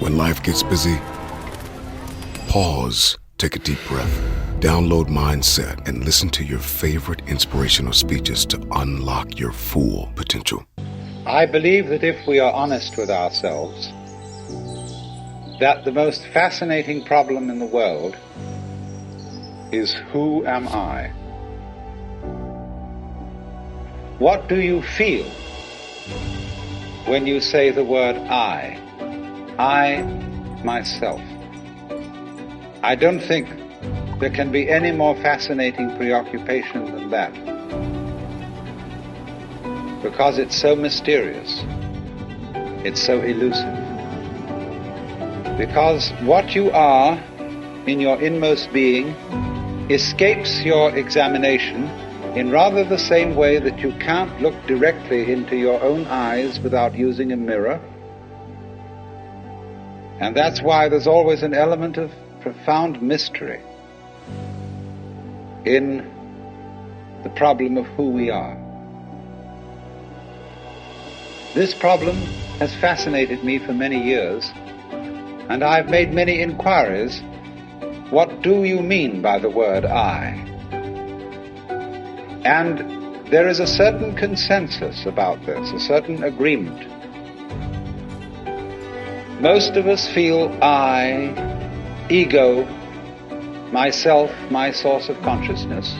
When life gets busy, pause, take a deep breath, download Mindset, and listen to your favorite inspirational speeches to unlock your full potential. I believe that if we are honest with ourselves, that the most fascinating problem in the world is, who am I? What do you feel when you say the word I? I, myself. I don't think there can be any more fascinating preoccupation than that, because it's so mysterious, it's so elusive. Because what you are in your inmost being escapes your examination in rather the same way that you can't look directly into your own eyes without using a mirror. And that's why there's always an element of profound mystery in the problem of who we are. This problem has fascinated me for many years, and I've made many inquiries. What do you mean by the word I? And there is a certain consensus about this, a certain agreement. Most of us feel I, ego, myself, my source of consciousness,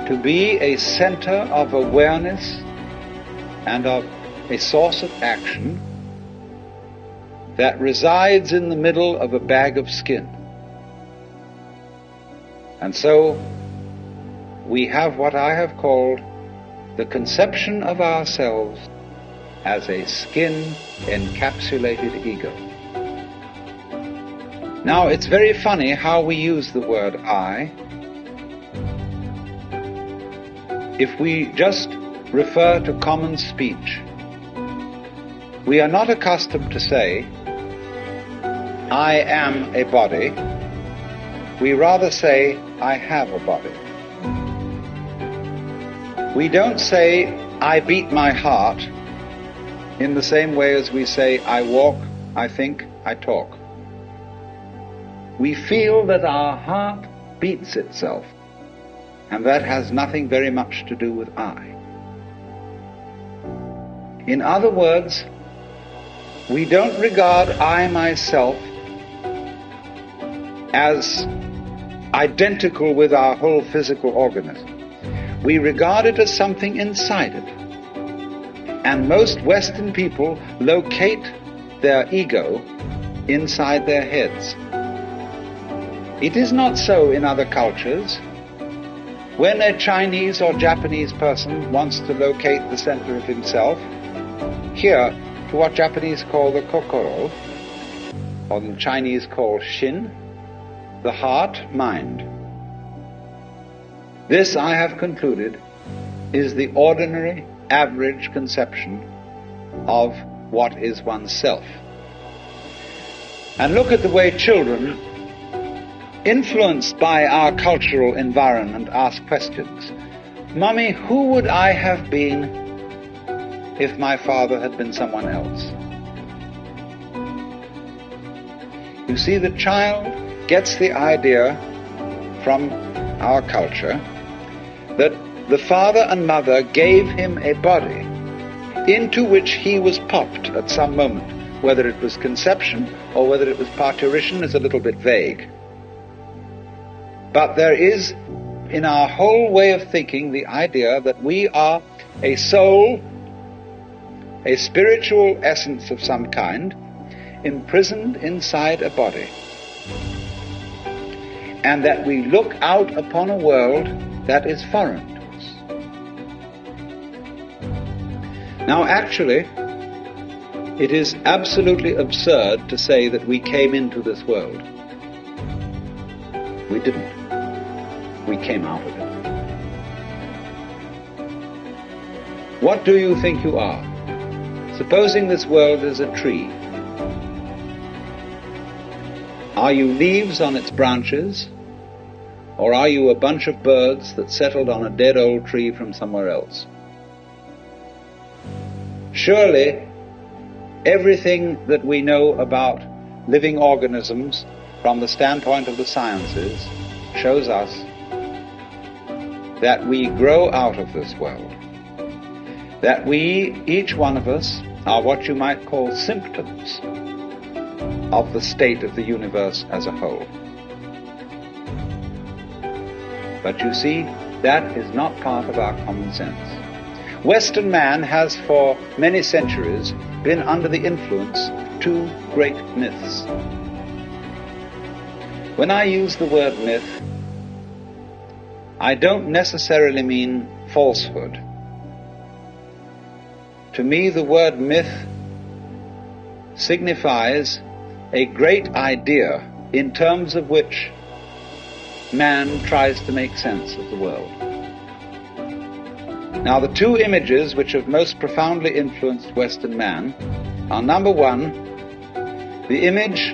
to be a center of awareness and of a source of action that resides in the middle of a bag of skin. And so we have what I have called the conception of ourselves as a skin-encapsulated ego. Now, it's very funny how we use the word I. If we just refer to common speech, we are not accustomed to say, I am a body. We rather say, I have a body. We don't say, I beat my heart, in the same way as we say, I walk, I think, I talk. We feel that our heart beats itself, and that has nothing very much to do with I. In other words, we don't regard I myself as identical with our whole physical organism. We regard it as something inside it. And most Western people locate their ego inside their heads. It is not so in other cultures. When a Chinese or Japanese person wants to locate the center of himself, here, to what Japanese call the kokoro, or the Chinese call shin, the heart, mind. This, I have concluded, is the ordinary, average conception of what is oneself. And look at the way children, influenced by our cultural environment, ask questions. Mommy, who would I have been if my father had been someone else? You see, the child gets the idea from our culture that the father and mother gave him a body into which he was popped at some moment. Whether it was conception or whether it was parturition is a little bit vague. But there is, in our whole way of thinking, the idea that we are a soul, a spiritual essence of some kind, imprisoned inside a body, and that we look out upon a world that is foreign to us. Now, actually, it is absolutely absurd to say that we came into this world. We didn't. We came out of it. What do you think you are? Supposing this world is a tree. Are you leaves on its branches, or are you a bunch of birds that settled on a dead old tree from somewhere else? Surely Everything that we know about living organisms from the standpoint of the sciences shows us that we grow out of this world, that we, each one of us, are what you might call symptoms of the state of the universe as a whole. But you see, that is not part of our common sense. Western man has for many centuries been under the influence of two great myths. When I use the word myth, I don't necessarily mean falsehood. To me, the word myth signifies a great idea in terms of which man tries to make sense of the world. Now, the two images which have most profoundly influenced Western man are, number one, the image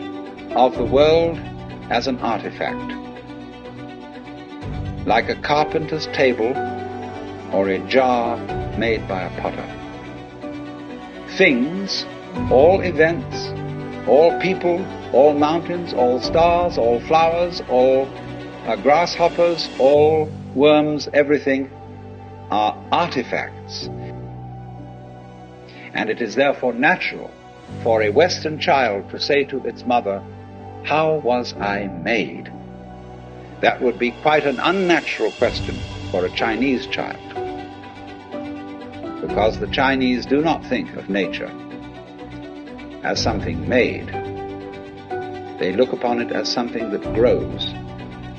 of the world as an artifact, like a carpenter's table or a jar made by a potter. Things, all events, all people, all mountains, all stars, all flowers, all grasshoppers, all worms, everything are artifacts. And it is therefore natural for a Western child to say to its mother, "How was I made?" That would be quite an unnatural question for a Chinese child, because the Chinese do not think of nature as something made. They look upon it as something that grows,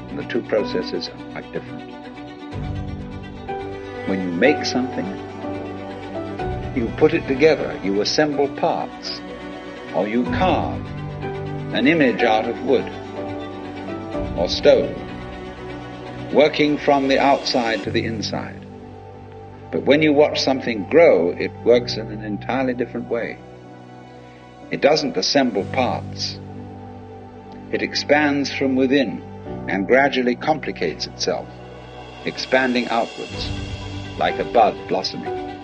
and the two processes are quite different. When you make something, you put it together, you assemble parts, or you carve an image out of wood or stone, working from the outside to the inside. But when you watch something grow, it works in an entirely different way. It doesn't assemble parts. It expands from within and gradually complicates itself, expanding outwards, like a bud blossoming,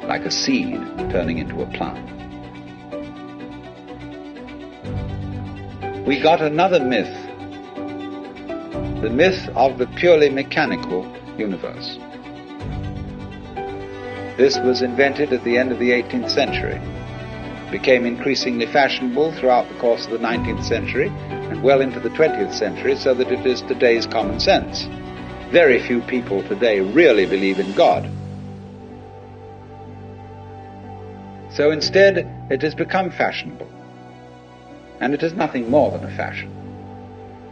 like a seed turning into a plant. We got another myth, the myth of the purely mechanical universe. This was invented at the end of the 18th century, became increasingly fashionable throughout the course of the 19th century and well into the 20th century, so that it is today's common sense. Very few people today really believe in God. So instead, it has become fashionable, and it is nothing more than a fashion,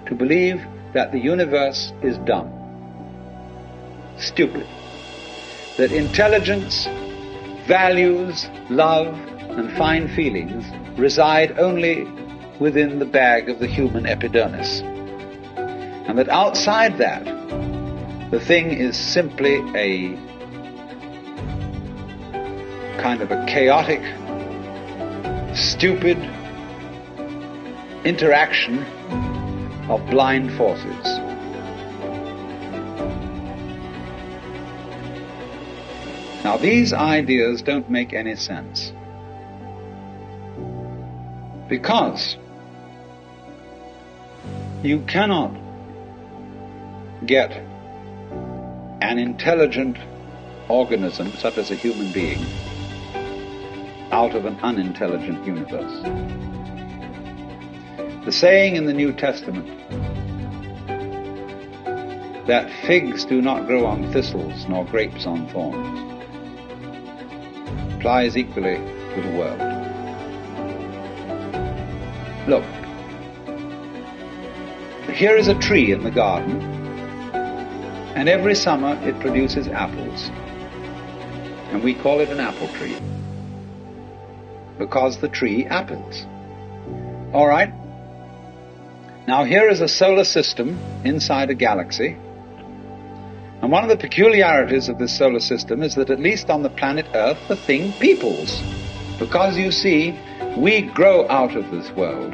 to believe that the universe is dumb, stupid, that intelligence, values, love, and fine feelings reside only within the bag of the human epidermis, and that outside that, the thing is simply a kind of a chaotic, stupid interaction of blind forces. Now, these ideas don't make any sense, because you cannot get an intelligent organism, such as a human being, out of an unintelligent universe. The saying in the New Testament that figs do not grow on thistles nor grapes on thorns applies equally to the world. Look, here is a tree in the garden, and every summer it produces apples, and we call it an apple tree because the tree apples. All right. Now here is a solar system inside a galaxy, and one of the peculiarities of this solar system is that at least on the planet Earth the thing peoples, because you see, we grow out of this world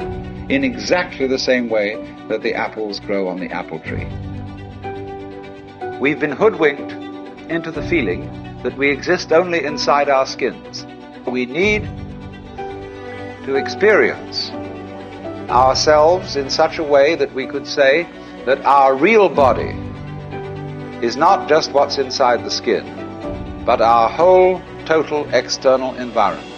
in exactly the same way that the apples grow on the apple tree. We've been hoodwinked into the feeling that we exist only inside our skins. We need to experience ourselves in such a way that we could say that our real body is not just what's inside the skin, but our whole total external environment.